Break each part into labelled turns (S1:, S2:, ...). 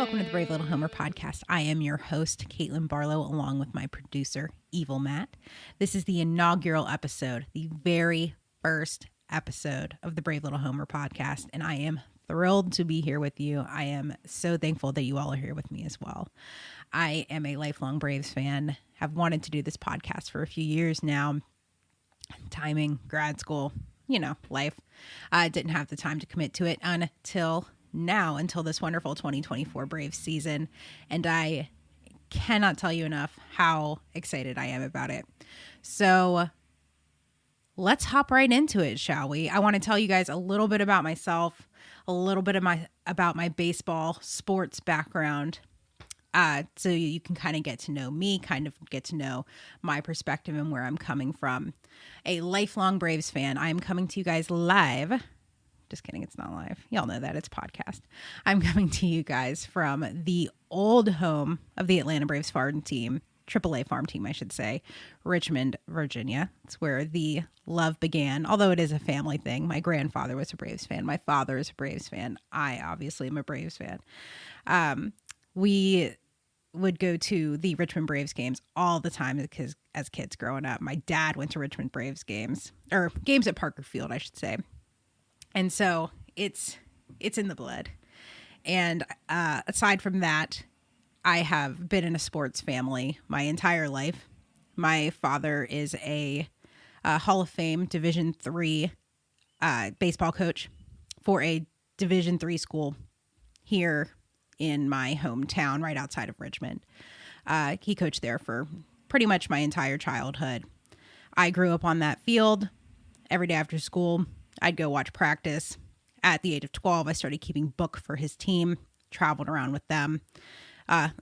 S1: Welcome to the Brave Little Homer podcast. I am your host, Caitlin Barlowe, along with my producer, Evil Matt. This is the inaugural episode, the very first episode of the Brave Little Homer podcast, and I am thrilled to be here with you. I am so thankful that you all are here with me as well. I am a lifelong Braves fan, have wanted to do this podcast for a few years now. Timing, grad school, life. I didn't have the time to commit to it until this wonderful 2024 Braves season. And I cannot tell you enough how excited I am about it. So let's hop right into it, shall we? I want to tell you guys a little bit about myself, a little bit about my baseball sports background. So you can kind of get to know me, kind of get to know my perspective and where I'm coming from. A lifelong Braves fan. I'm coming to you guys live. Just kidding, it's not live. Y'all know that, it's podcast. I'm coming to you guys from the old home of the Atlanta Braves farm team, AAA farm team, I should say, Richmond, Virginia. It's where the love began, although it is a family thing. My grandfather was a Braves fan. My father is a Braves fan. I obviously am a Braves fan. We would go to the Richmond Braves games all the time because as kids growing up, my dad went to Richmond Braves games, or games at Parker Field, I should say. And so it's in the blood. And aside from that, I have been in a sports family my entire life. My father is a Hall of Fame Division III baseball coach for a Division III school here in my hometown, right outside of Richmond. He coached there for pretty much my entire childhood. I grew up on that field. Every day after school, I'd go watch practice. At the age of 12, I started keeping book for his team, traveled around with them.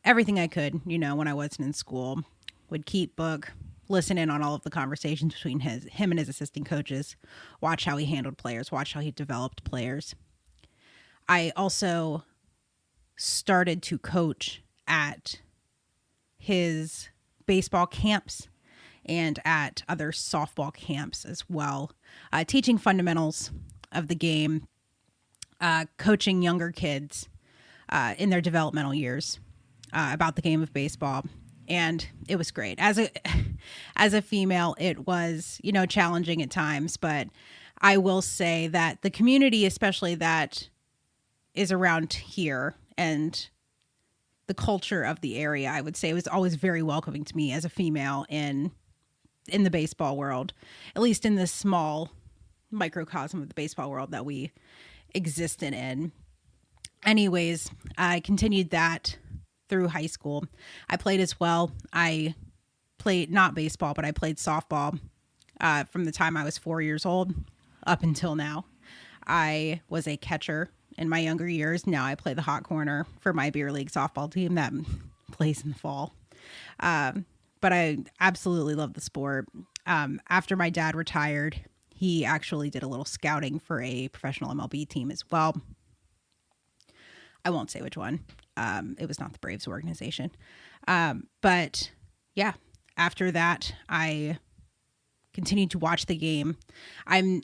S1: Everything I could, when I wasn't in school, would keep book, listen in on all of the conversations between him and his assistant coaches, watch how he handled players, watch how he developed players. I also started to coach at his baseball camps and at other softball camps as well, teaching fundamentals of the game, coaching younger kids in their developmental years about the game of baseball. And it was great. As a female, it was, challenging at times, but I will say that the community, especially that is around here and the culture of the area, I would say, was always very welcoming to me as a female in the baseball world, at least in this small microcosm of the baseball world that we existed in. Anyways, I continued that through high school. I played as well. I played not baseball, but I played softball from the time I was 4 years old up until now. I was a catcher in my younger years. Now I play the hot corner for my beer league softball team that plays in the fall. But I absolutely love the sport. After my dad retired, he actually did a little scouting for a professional MLB team as well. I won't say which one. It was not the Braves organization. But yeah, after that, I continued to watch the game. I'm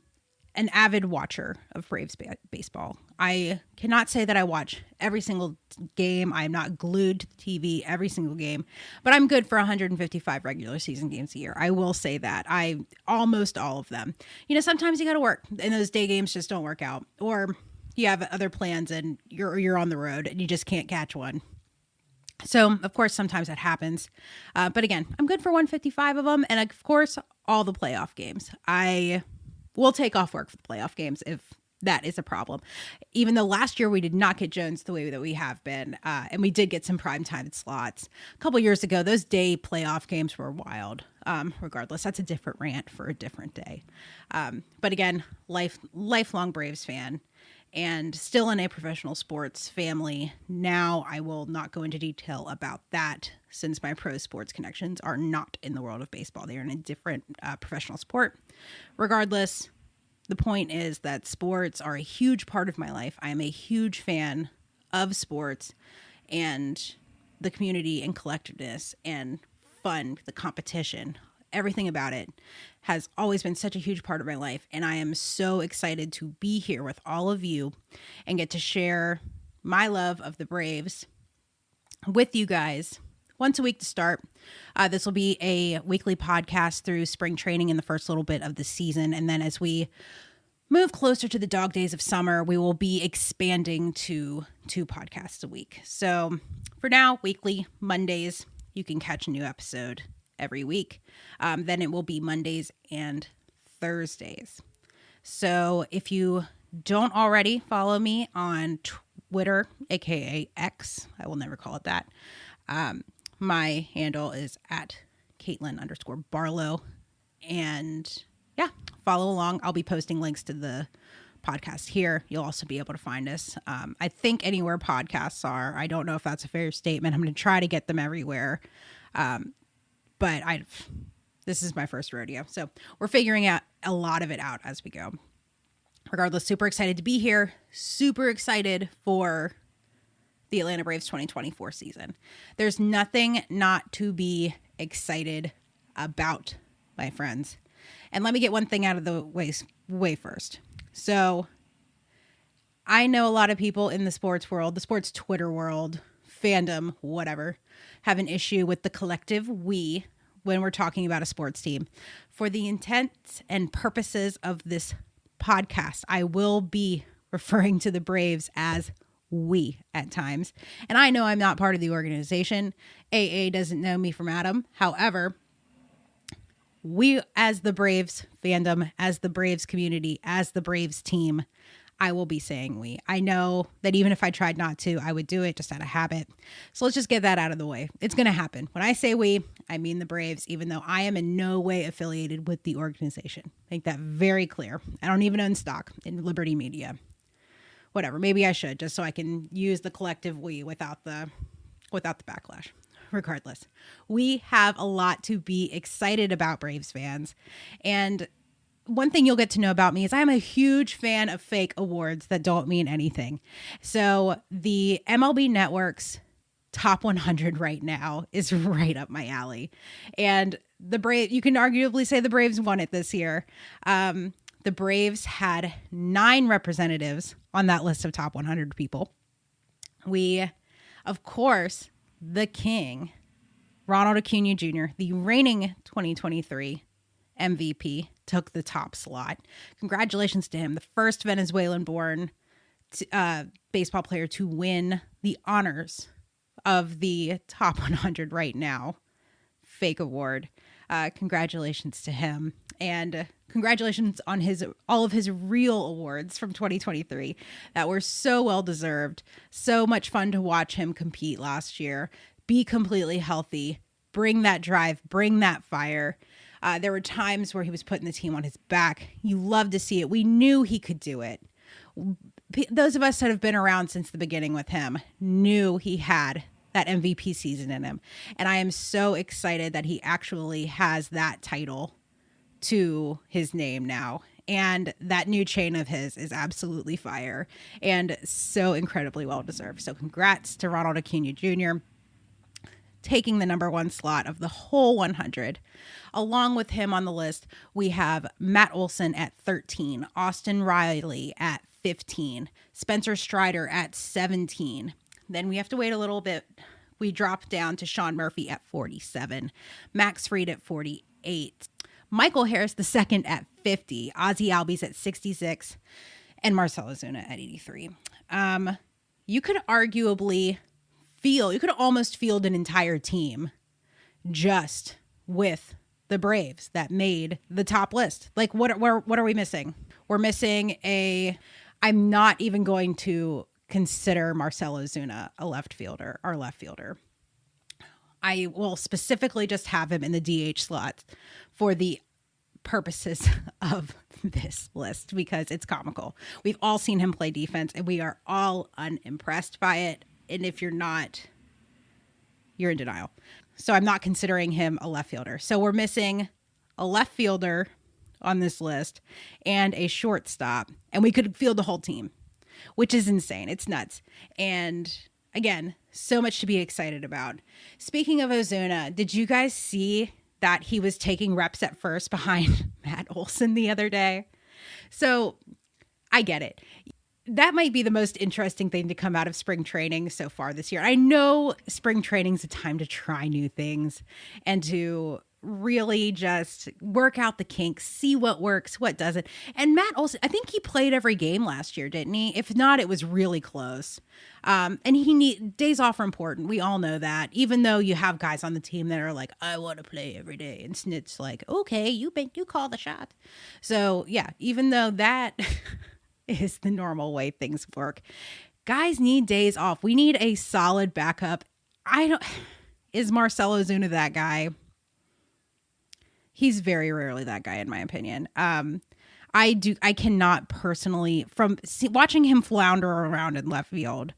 S1: an avid watcher of Braves baseball. I cannot say that I watch every single game. I'm not glued to the TV every single game, but I'm good for 155 regular season games a year. I will say that. Almost all of them. Sometimes you got to work and those day games just don't work out, or you have other plans and you're on the road and you just can't catch one. So, of course, sometimes that happens. But again, I'm good for 155 of them. And of course, all the playoff games. I will take off work for the playoff games if that is a problem. Even though last year we did not get Jones the way that we have been, and we did get some primetime slots. A couple years ago, those day playoff games were wild. Regardless, that's a different rant for a different day. But again, lifelong Braves fan and still in a professional sports family. Now I will not go into detail about that since my pro sports connections are not in the world of baseball. They are in a different professional sport. Regardless, the point is that sports are a huge part of my life. I am a huge fan of sports and the community and collectiveness and fun, the competition, everything about it has always been such a huge part of my life. And I am so excited to be here with all of you and get to share my love of the Braves with you guys once a week to start. This will be a weekly podcast through spring training in the first little bit of the season. And then as we move closer to the dog days of summer, we will be expanding to 2 podcasts a week. So for now, weekly Mondays, you can catch a new episode every week. Then it will be Mondays and Thursdays. So if you don't already follow me on Twitter, aka X, I will never call it that. My handle is at Caitlin_Barlowe. And yeah, follow along. I'll be posting links to the podcast here. You'll also be able to find us. I think anywhere podcasts are. I don't know if that's a fair statement. I'm going to try to get them everywhere. But this is my first rodeo. So we're figuring out a lot of it out as we go. Regardless, super excited to be here. Super excited for the Atlanta Braves 2024 season. There's nothing not to be excited about, my friends. And let me get one thing out of the way first. So I know a lot of people in the sports world, the sports Twitter world, fandom, whatever, have an issue with the collective we when we're talking about a sports team. For the intent and purposes of this podcast, I will be referring to the Braves as we at times. And I know I'm not part of the organization. AA doesn't know me from Adam. However, we as the Braves fandom, as the Braves community, as the Braves team, I will be saying we. I know that even if I tried not to, I would do it just out of habit. So let's just get that out of the way. It's going to happen. When I say we, I mean the Braves, even though I am in no way affiliated with the organization. Make that very clear. I don't even own stock in Liberty Media. Whatever. Maybe I should, just so I can use the collective we without the backlash. Regardless, we have a lot to be excited about, Braves fans. And one thing you'll get to know about me is I'm a huge fan of fake awards that don't mean anything. So the MLB Network's top 100 right now is right up my alley. And the Braves, you can arguably say the Braves won it this year. The Braves had 9 representatives on that list of top 100 people. We, of course, the king, Ronald Acuna Jr., the reigning 2023 MVP, took the top slot. Congratulations to him, the first Venezuelan-born baseball player to win the honors of the top 100 right now fake award. Congratulations to him. And congratulations on all of his real awards from 2023 that were so well deserved. So much fun to watch him compete last year. Be completely healthy. Bring that drive. Bring that fire. There were times where he was putting the team on his back. You love to see it. We knew he could do it. Those of us that have been around since the beginning with him knew he had that MVP season in him. And I am so excited that he actually has that title to his name now. And that new chain of his is absolutely fire and so incredibly well deserved. So congrats to Ronald Acuna Jr. taking the number 1 slot of the whole 100. Along with him on the list, we have Matt Olson at 13, Austin Riley at 15, Spencer Strider at 17. Then we have to wait a little bit. We drop down to Sean Murphy at 47, Max Fried at 48, Michael Harris II at 50, Ozzie Albies at 66, and Marcell Ozuna at 83. You could almost field an entire team just with the Braves that made the top list. Like, what are we missing? We're missing I'm not even going to consider Marcell Ozuna our left fielder. I will specifically just have him in the DH slot for the purposes of this list because it's comical. We've all seen him play defense and we are all unimpressed by it. And if you're not, you're in denial. So I'm not considering him a left fielder. So we're missing a left fielder on this list and a shortstop, and we could field the whole team, which is insane. It's nuts. And again, so much to be excited about. Speaking of Ozuna, did you guys see that he was taking reps at first behind Matt Olson the other day? So I get it. that might be the most interesting thing to come out of spring training so far this year. I know spring training is a time to try new things and to really just work out the kinks, see what works, what doesn't. And Matt Olson, I think he played every game last year, didn't he? If not, it was really close. And days off are important. We all know that. Even though you have guys on the team that are like, I want to play every day, and Snit's like, okay, you call the shot. So yeah, even though that is the normal way things work, guys need days off. We need a solid backup. Is Marcell Ozuna that guy? He's very rarely that guy, in my opinion. I cannot personally, watching him flounder around in left field,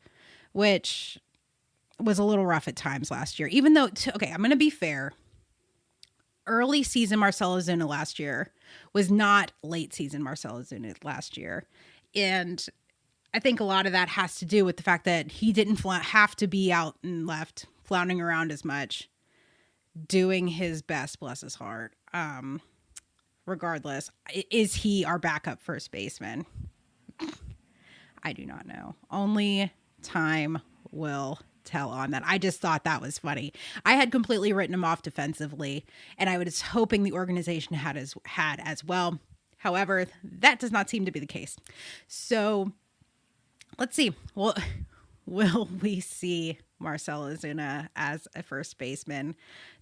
S1: which was a little rough at times last year, even though, okay, I'm going to be fair. Early season Marcell Ozuna last year was not late season Marcell Ozuna last year. And I think a lot of that has to do with the fact that he didn't have to be out and left floundering around as much, doing his best, bless his heart. Regardless, is he our backup first baseman? I do not know. Only time will tell on that. I just thought that was funny. I had completely written him off defensively, and I was hoping the organization had as well. However, that does not seem to be the case. So let's see. Well, will we see Marcell Ozuna as a first baseman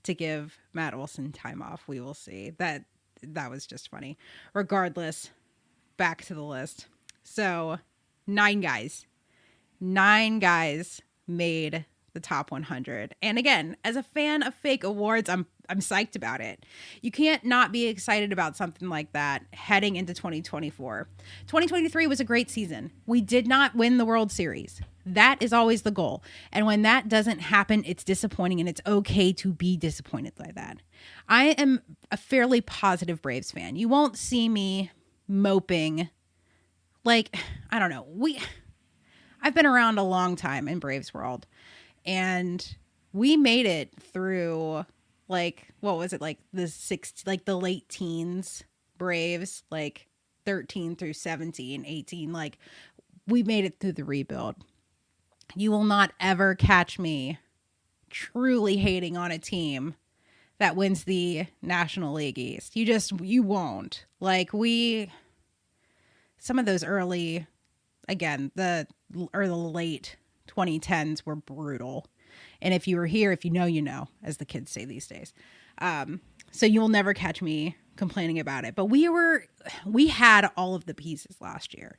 S1: to give Matt Olson time off? We will see. That was just funny. Regardless, back to the list. So 9 guys made the top 100. And again, as a fan of fake awards, I'm psyched about it. You can't not be excited about something like that heading into 2024. 2023 was a great season. We did not win the World Series. That is always the goal. And when that doesn't happen, it's disappointing, and it's okay to be disappointed by that. I am a fairly positive Braves fan. You won't see me moping. Like, I don't know. I've been around a long time in Braves world, and we made it through, like, what was it, like the late teens Braves, like 13 through 17, 18. Like, we made it through the rebuild. You will not ever catch me truly hating on a team that wins the National League East. You won't. Like, some of those early, again, the late 2010s were brutal. And if you were here, if you know, as the kids say these days. So you will never catch me complaining about it. But we had all of the pieces last year.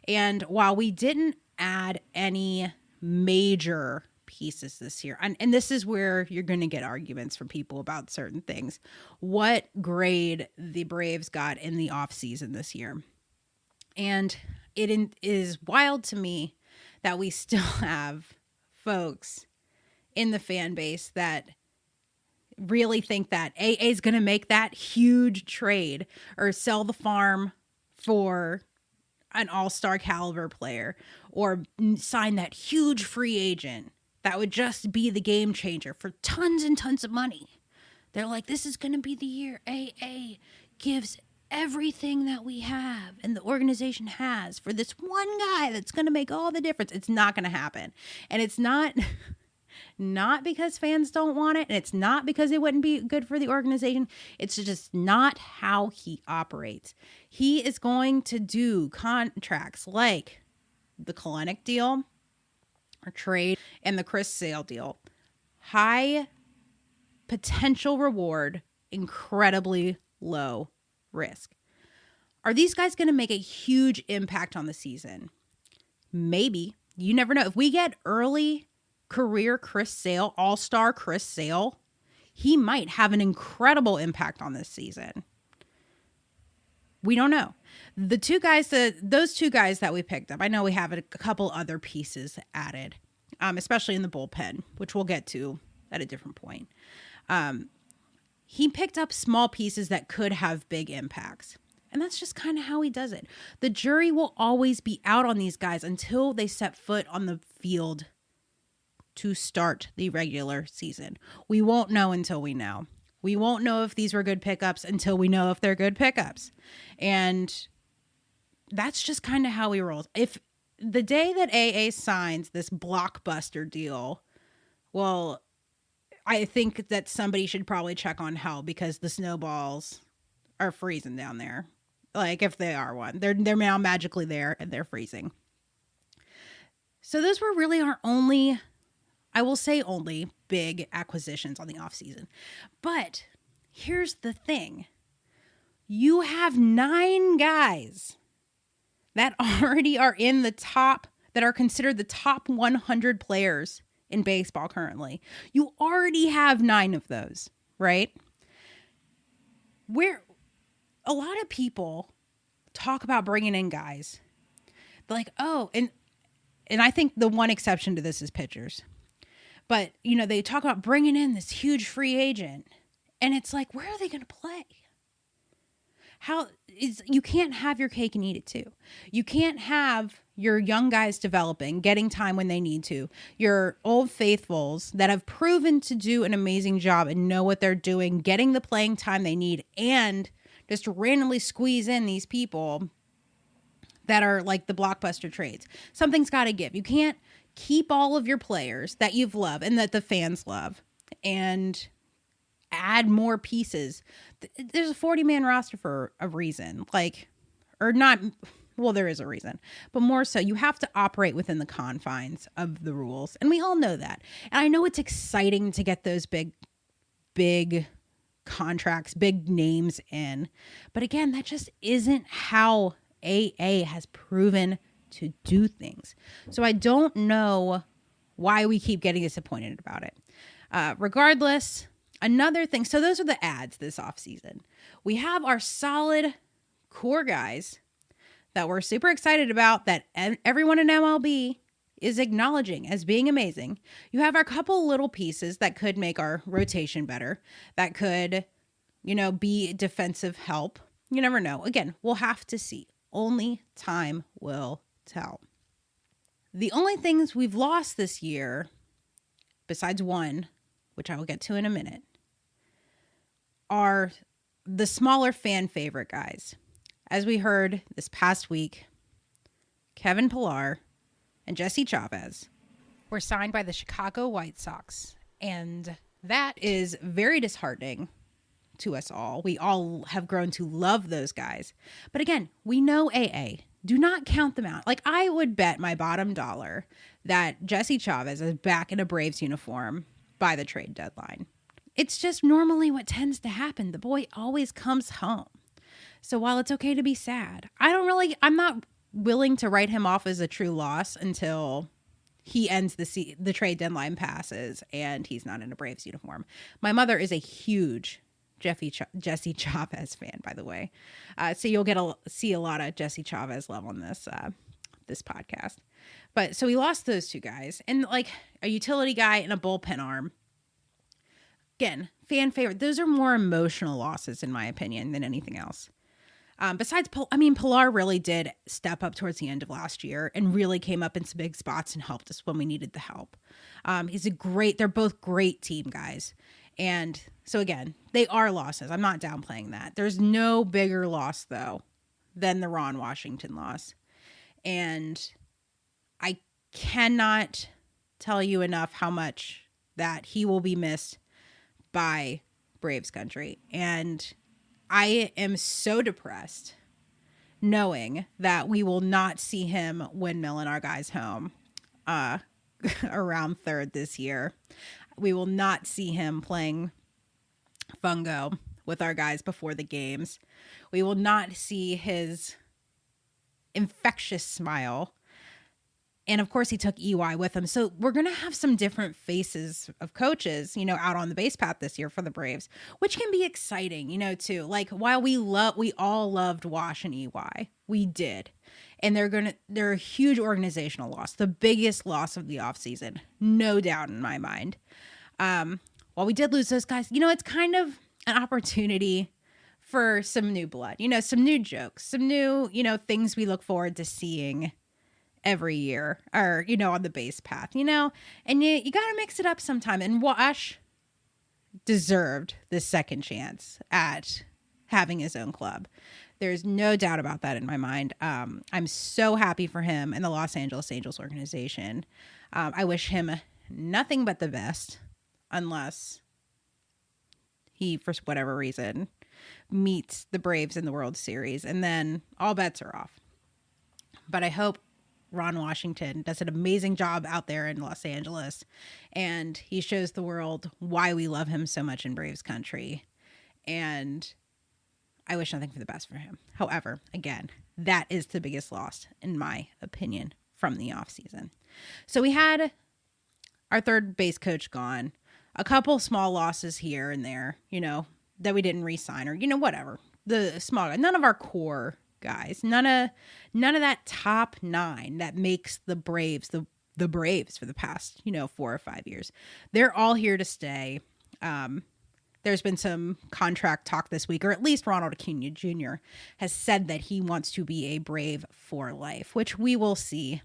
S1: And while we didn't add any major pieces this year, and this is where you're going to get arguments from people about certain things, what grade the Braves got in the offseason this year. And it is wild to me that we still have folks in the fan base that really think that AA is going to make that huge trade or sell the farm for an all-star caliber player or sign that huge free agent that would just be the game changer for tons and tons of money. They're like, this is going to be the year AA gives everything that we have and the organization has for this one guy that's going to make all the difference. It's not going to happen. And it's not because fans don't want it, and it's not because it wouldn't be good for the organization. It's just not how he operates. He is going to do contracts like the Kalenic deal or trade and the Chris Sale deal. High potential reward, incredibly low risk. Are these guys going to make a huge impact on the season? Maybe. You never know. If we get early career Chris Sale, all-star Chris Sale, he might have an incredible impact on this season. We don't know. Those two guys that we picked up, I know we have a couple other pieces added, especially in the bullpen, which we'll get to at a different point. He picked up small pieces that could have big impacts. And that's just kind of how he does it. The jury will always be out on these guys until they set foot on the field to start the regular season. We won't know until we know. We won't know if these were good pickups until we know if they're good pickups. And that's just kind of how he rolls. If the day that AA signs this blockbuster deal, well, I think that somebody should probably check on hell because the snowballs are freezing down there. Like, if they are one, they're now magically there and they're freezing. So those were really our only, I will say only, big acquisitions on the offseason. But here's the thing. You have 9 guys that already are in the top, that are considered the top 100 players in baseball currently. You already have 9 of those, right? Where a lot of people talk about bringing in guys. They're like, oh, and I think the one exception to this is pitchers. But, you know, they talk about bringing in this huge free agent. And it's like, where are they going to play? You can't have your cake and eat it too. You can't have your young guys developing, getting time when they need to. Your old faithfuls that have proven to do an amazing job and know what they're doing, getting the playing time they need, and just randomly squeeze in these people that are like the blockbuster trades. Something's got to give. You can't keep all of your players that you've loved and that the fans love and add more pieces. There's a 40-man roster for a reason. Like, or not, well, there is a reason. But more so, you have to operate within the confines of the rules. And we all know that. And I know it's exciting to get those big contracts, big names in. But again, that just isn't how AA has proven to do things. So I don't know why we keep getting disappointed about it. Regardless, another thing. So those are the ads this offseason. We have our solid core guys that we're super excited about, that everyone in MLB is acknowledging as being amazing. You have our couple little pieces that could make our rotation better, that could, you know, be defensive help. You never know. Again, we'll have to see. Only time will tell. The only things we've lost this year, besides one, which I will get to in a minute, are the smaller fan favorite guys. As we heard this past week, Kevin Pillar and Jesse Chavez were signed by the Chicago White Sox. And that is very disheartening to us all. We all have grown to love those guys. But again, we know AA. Do not count them out. Like, I would bet my bottom dollar that Jesse Chavez is back in a Braves uniform by the trade deadline. It's just normally what tends to happen. The boy always comes home. So while it's okay to be sad, I'm not willing to write him off as a true loss until he ends the trade deadline passes and he's not in a Braves uniform. My mother is a huge Jesse Chavez fan, by the way. So you'll see a lot of Jesse Chavez love on this podcast. But so we lost those 2 guys, and like a utility guy and a bullpen arm. Again, fan favorite. Those are more emotional losses, in my opinion, than anything else. Besides, Pillar really did step up towards the end of last year and really came up in some big spots and helped us when we needed the help. They're both great team guys. And so again, they are losses. I'm not downplaying that. There's no bigger loss, though, than the Ron Washington loss. And I cannot tell you enough how much that he will be missed by Braves country. And I am so depressed knowing that we will not see him windmill in our guys' home around 3rd this year. We will not see him playing fungo with our guys before the games. We will not see his infectious smile. And of course, he took EY with him. So we're going to have some different faces of coaches, you know, out on the base path this year for the Braves, which can be exciting, you know, too. Like, while we all loved Wash and EY, we did. And they're a huge organizational loss, the biggest loss of the offseason, no doubt in my mind. While we did lose those guys, you know, it's kind of an opportunity for some new blood, you know, some new jokes, some new, you know, things we look forward to seeing every year, or, you know, on the base path, you know, and you got to mix it up sometime. And Wash deserved this second chance at having his own club. There's no doubt about that in my mind. I'm so happy for him and the Los Angeles Angels organization. I wish him nothing but the best, unless he, for whatever reason, meets the Braves in the World Series, and then all bets are off. But I hope Ron Washington does an amazing job out there in Los Angeles, and he shows the world why we love him so much in Braves country. And I wish nothing for the best for him. However, again, that is the biggest loss, in my opinion, from the offseason. So we had our third base coach gone, a couple small losses here and there, that we didn't re-sign, or, whatever. The small, none of our core guys, none of that top 9 that makes the Braves the Braves for the past 4 or 5 years. They're all here to stay. There's been some contract talk this week, or at least Ronald Acuna Jr. has said that he wants to be a Brave for life, which we will see.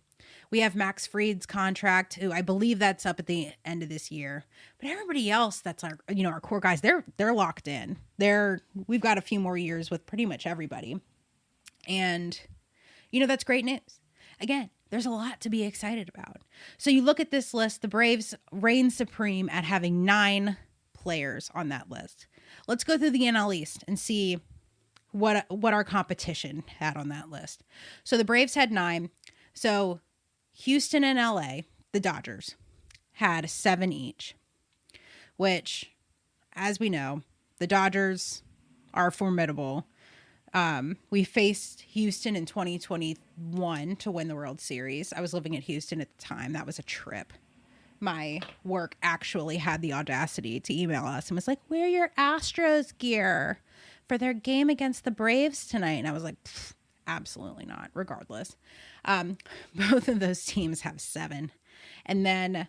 S1: We have Max Fried's contract, who I believe that's up at the end of this year. But everybody else that's our core guys, they're locked in. We've got a few more years with pretty much everybody. And, that's great news. Again, there's a lot to be excited about. So you look at this list, the Braves reign supreme at having 9 players on that list. Let's go through the NL East and see what our competition had on that list. So the Braves had 9. So Houston and LA, the Dodgers, had 7 each, which, as we know, the Dodgers are formidable. We faced Houston in 2021 to win the World Series. I was living in Houston at the time. That was a trip. My work actually had the audacity to email us and was like, "Wear your Astros gear for their game against the Braves tonight." And I was like, absolutely not, regardless. Both of those teams have 7. And then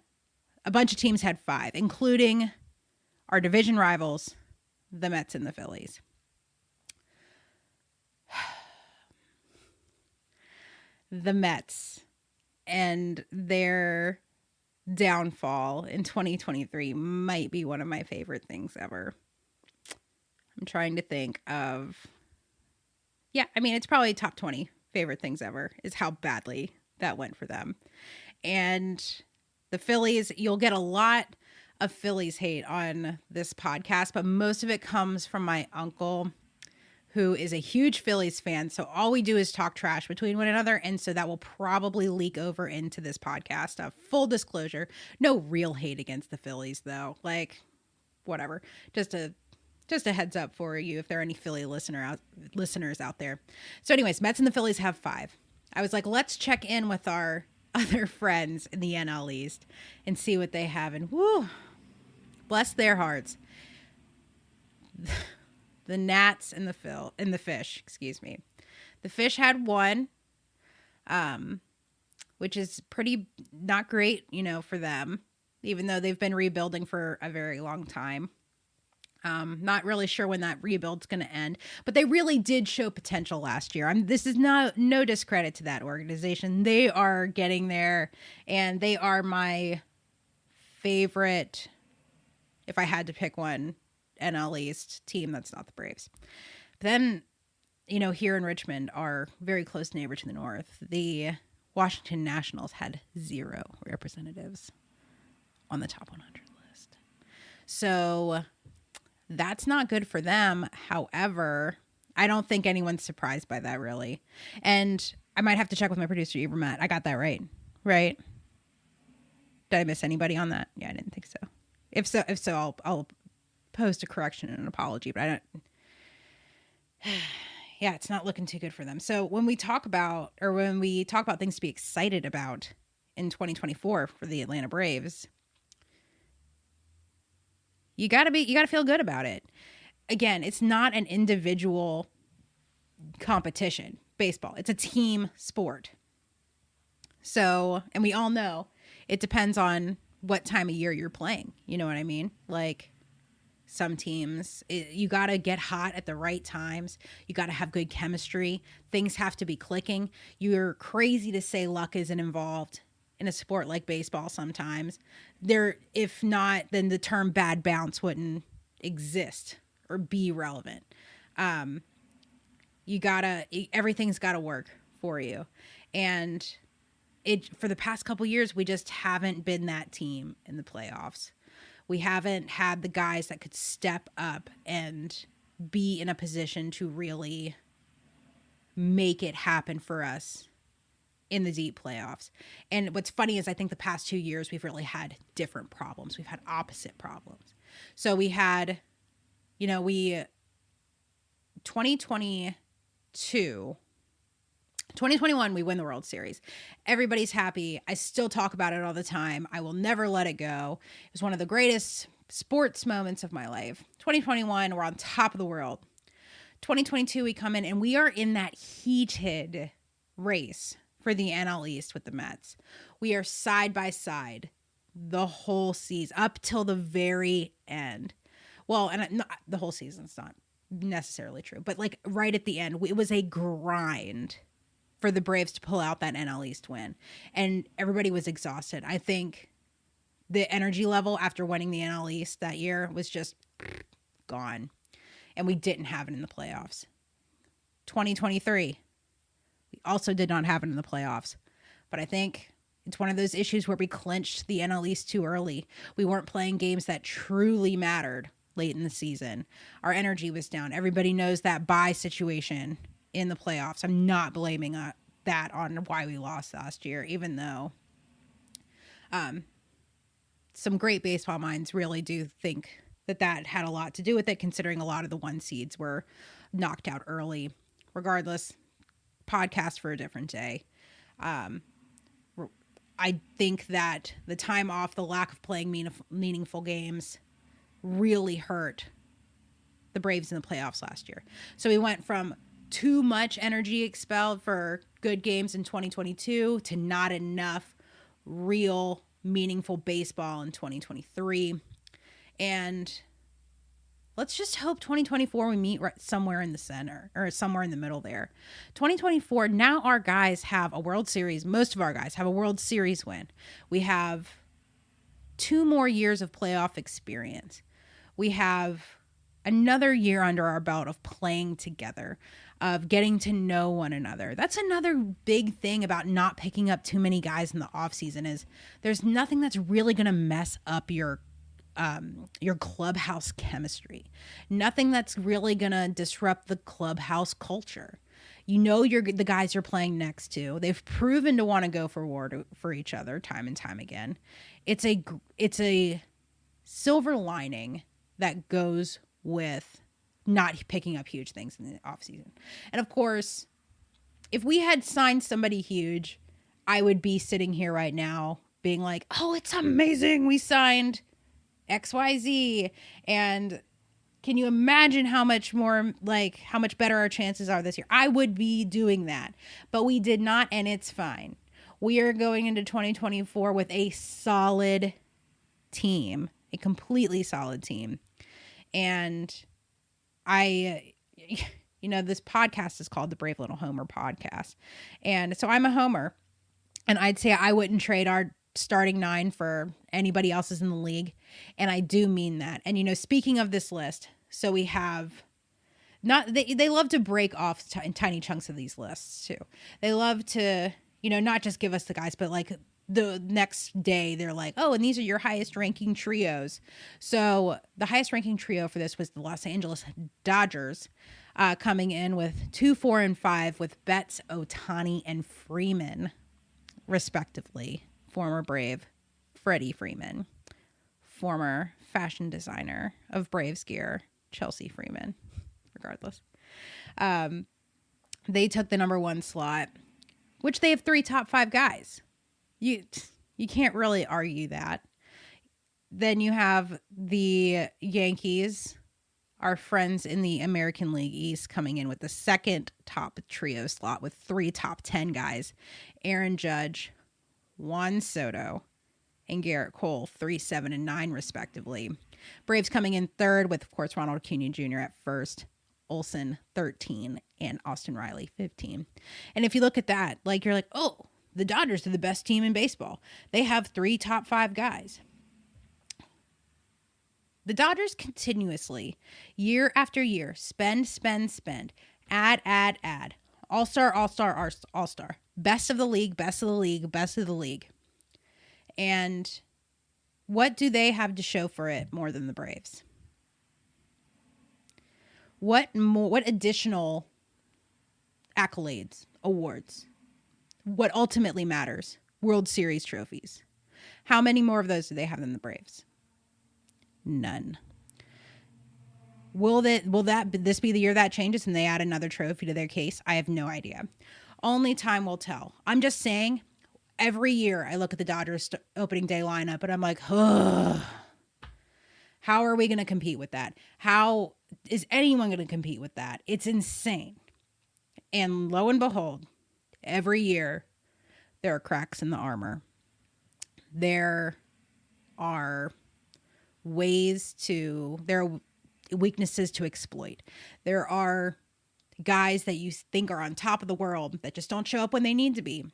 S1: a bunch of teams had 5, including our division rivals, the Mets and the Phillies. The Mets and their downfall in 2023 might be one of my favorite things ever. I'm trying to think of... Yeah, I mean, it's probably top 20 favorite things ever is how badly that went for them. And the Phillies, you'll get a lot of Phillies hate on this podcast, but most of it comes from my uncle, who is a huge Phillies fan. So all we do is talk trash between one another. And so that will probably leak over into this podcast. Full disclosure, no real hate against the Phillies, though. Like, whatever. Just a heads up for you if there are any Philly listeners out there. So anyways, Mets and the Phillies have 5. I was like, let's check in with our other friends in the NL East and see what they have. And whoo, bless their hearts. The Nats and the Fish, excuse me. The Fish had 1, which is pretty not great, for them, even though they've been rebuilding for a very long time. Not really sure when that rebuild's going to end, but they really did show potential last year. This is no discredit to that organization. They are getting there, and they are my favorite, if I had to pick one, NL East team that's not the Braves. Then, here in Richmond, our very close neighbor to the north, the Washington Nationals had 0 representatives on the top 100 list. So that's not good for them. However, I don't think anyone's surprised by that, really. And I might have to check with my producer, Matt. I got that right? Right? Did I miss anybody on that? Yeah, I didn't think so. If so, I'll post a correction and an apology, but I don't. Yeah, it's not looking too good for them. So when we talk about things to be excited about in 2024 for the Atlanta Braves, you gotta feel good about it. Again, it's not an individual competition, baseball. It's a team sport. So, and we all know it depends on what time of year you're playing. You know what I mean? Like, some teams, you got to get hot at the right times. You got to have good chemistry. Things have to be clicking. You're crazy to say luck isn't involved in a sport like baseball sometimes. If not, then the term bad bounce wouldn't exist or be relevant. everything's gotta work for you. And for the past couple years, we just haven't been that team in the playoffs. We haven't had the guys that could step up and be in a position to really make it happen for us in the deep playoffs. And what's funny is I think the past 2 years we've really had different problems. We've had opposite problems. So we had, 2021, we win the World Series. Everybody's happy. I still talk about it all the time. I will never let it go. It was one of the greatest sports moments of my life. 2021, we're on top of the world. 2022, we come in and we are in that heated race for the NL East with the Mets. We are side by side the whole season up till the very end. Well, and the whole season's not necessarily true, but like right at the end, it was a grind for the Braves to pull out that NL East win. And everybody was exhausted. I think the energy level after winning the NL East that year was just gone. And we didn't have it in the playoffs. 2023, we also did not have it in the playoffs. But I think it's one of those issues where we clinched the NL East too early. We weren't playing games that truly mattered late in the season. Our energy was down. Everybody knows that bye situation in the playoffs. I'm not blaming that on why we lost last year, even though some great baseball minds really do think that had a lot to do with it, considering a lot of the 1 seeds were knocked out early. Regardless, podcast for a different day. I think that the time off, the lack of playing meaningful games really hurt the Braves in the playoffs last year. So we went from too much energy expelled for good games in 2022 to not enough real meaningful baseball in 2023. And let's just hope 2024 we meet somewhere in the center or somewhere in the middle there. 2024, now our guys have a World Series. Most of our guys have a World Series win. We have 2 more years of playoff experience. We have another year under our belt of playing together, of getting to know one another. That's another big thing about not picking up too many guys in the offseason is there's nothing that's really going to mess up your clubhouse chemistry. Nothing that's really going to disrupt the clubhouse culture. The guys you're playing next to. They've proven to want to go for war for each other time and time again. It's a silver lining that goes with not picking up huge things in the offseason. And of course, if we had signed somebody huge, I would be sitting here right now being like, oh, it's amazing. We signed XYZ. And can you imagine how much better our chances are this year? I would be doing that, but we did not. And it's fine. We are going into 2024 with a solid team, a completely solid team. And this podcast is called the Brave Little Homer Podcast. And so I'm a homer, and I'd say I wouldn't trade our starting 9 for anybody else's in the league. And I do mean that. And, speaking of this list, so we have they love to break off tiny chunks of these lists too. They love to, not just give us the guys, but like the next day they're like, oh, and these are your highest ranking trios. So the highest ranking trio for this was the Los Angeles Dodgers, coming in with 2, 4, and 5 with Betts, Ohtani, and Freeman, respectively. Former Brave Freddie Freeman, former fashion designer of Braves gear, Chelsea Freeman, regardless. They took the number 1 slot, which they have 3 top 5 guys. You can't really argue that. Then you have the Yankees, our friends in the American League East, coming in with the 2nd top trio slot with 3 top 10 guys. Aaron Judge, Juan Soto, and Garrett Cole, 3, 7, and 9, respectively. Braves coming in 3rd with, of course, Ronald Acuna Jr. at 1st, Olsen 13, and Austin Riley 15. And if you look at that, you're like, oh, the Dodgers are the best team in baseball. They have 3 top 5 guys. The Dodgers continuously, year after year, spend, Add. All-star, all-star, all-star. Best of the league, best of the league, best of the league. And what do they have to show for it more than the Braves? What additional accolades, awards? What ultimately matters? World Series trophies. How many more of those do they have than the Braves? None. Will this be the year that changes and they add another trophy to their case? I have no idea. Only time will tell. I'm just saying, every year I look at the Dodgers opening day lineup and I'm like, ugh. How are we going to compete with that? How is anyone going to compete with that? It's insane. And lo and behold, every year there are cracks in the armor. There are weaknesses to exploit. There are guys that you think are on top of the world that just don't show up when they need to be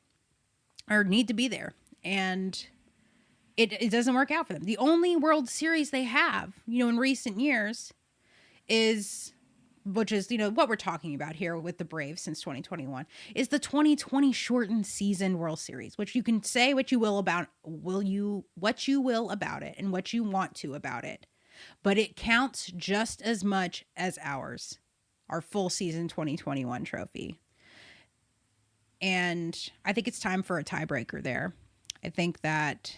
S1: or need to be there. And it doesn't work out for them. The only World Series they have, in recent years which is what we're talking about here with the Braves since 2021, is the 2020 shortened season World Series, which you can say what you will about it and what you want to about it. But it counts just as much as our full season 2021 trophy. And I think it's time for a tiebreaker there. I think that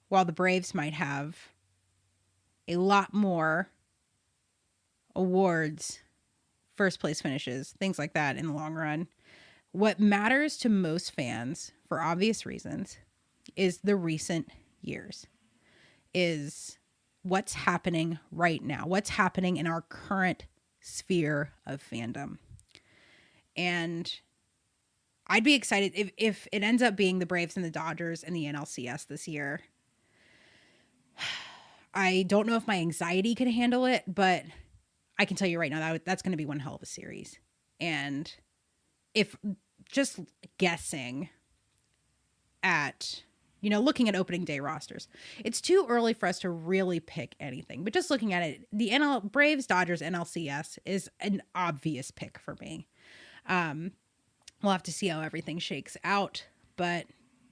S1: while the Braves might have a lot more awards, first place finishes, things like that in the long run, what matters to most fans, for obvious reasons, is the recent years, is what's happening right now, what's happening in our current sphere of fandom. And I'd be excited if it ends up being the Braves and the Dodgers and the NLCS this year. I don't know if my anxiety can handle it, but I can tell you right now that's going to be one hell of a series. And if just guessing at, looking at opening day rosters, it's too early for us to really pick anything. But just looking at it, the Braves Dodgers NLCS is an obvious pick for me. We'll have to see how everything shakes out. But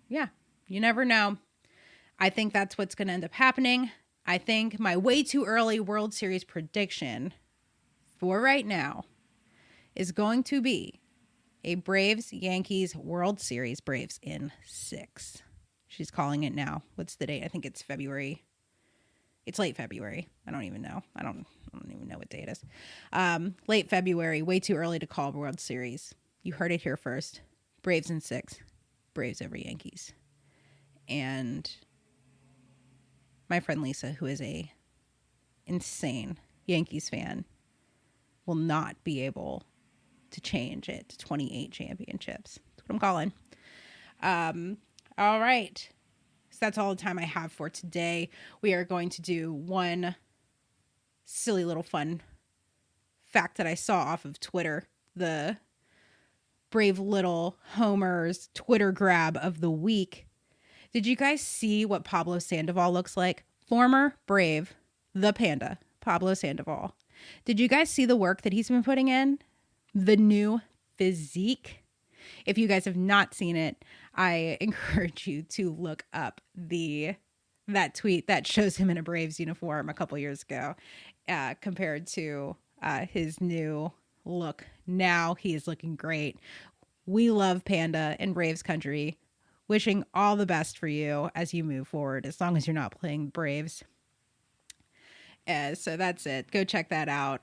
S1: yeah, you never know. I think that's what's going to end up happening. I think my way too early World Series prediction for right now is going to be a Braves-Yankees World Series, Braves in 6. She's calling it now. What's the date? I think it's February. It's late February. I don't even know. I don't even know what day it is. Late February, way too early to call World Series. You heard it here first. Braves in 6. Braves over Yankees. And my friend Lisa, who is a insane Yankees fan, will not be able to change it to 28 championships. That's what I'm calling. All right. So that's all the time I have for today. We are going to do one silly little fun fact that I saw off of Twitter. The Brave Little Homers Twitter grab of the week. Did you guys see what Pablo Sandoval looks like? Former Brave, the Panda, Pablo Sandoval. Did you guys see the work that he's been putting in? The new physique? If you guys have not seen it, I encourage you to look up that tweet that shows him in a Braves uniform a couple years ago compared to his new look. Now he is looking great. We love Panda in Braves country. Wishing all the best for you as you move forward, as long as you're not playing the Braves. So that's it. Go check that out.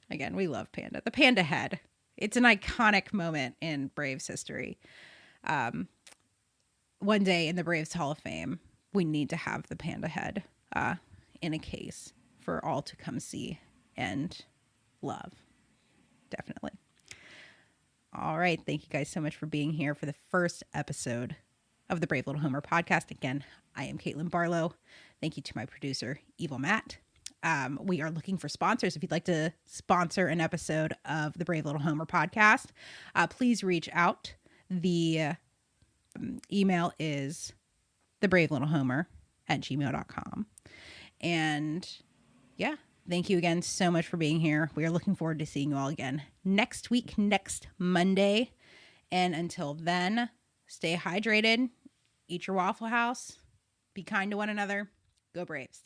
S1: Again, we love Panda. The Panda head. It's an iconic moment in Braves history. One day in the Braves Hall of Fame, we need to have the Panda head in a case for all to come see and love. Definitely. All right. Thank you guys so much for being here for the first episode of the Brave Little Homer podcast. Again, I am Caitlin Barlowe. Thank you to my producer, Evil Matt. We are looking for sponsors. If you'd like to sponsor an episode of the Brave Little Homer podcast, please reach out. The email is thebravelittle@gmail.com. And yeah, thank you again so much for being here. We are looking forward to seeing you all again next week, next Monday. And until then, stay hydrated, eat your Waffle House, be kind to one another. Go Braves.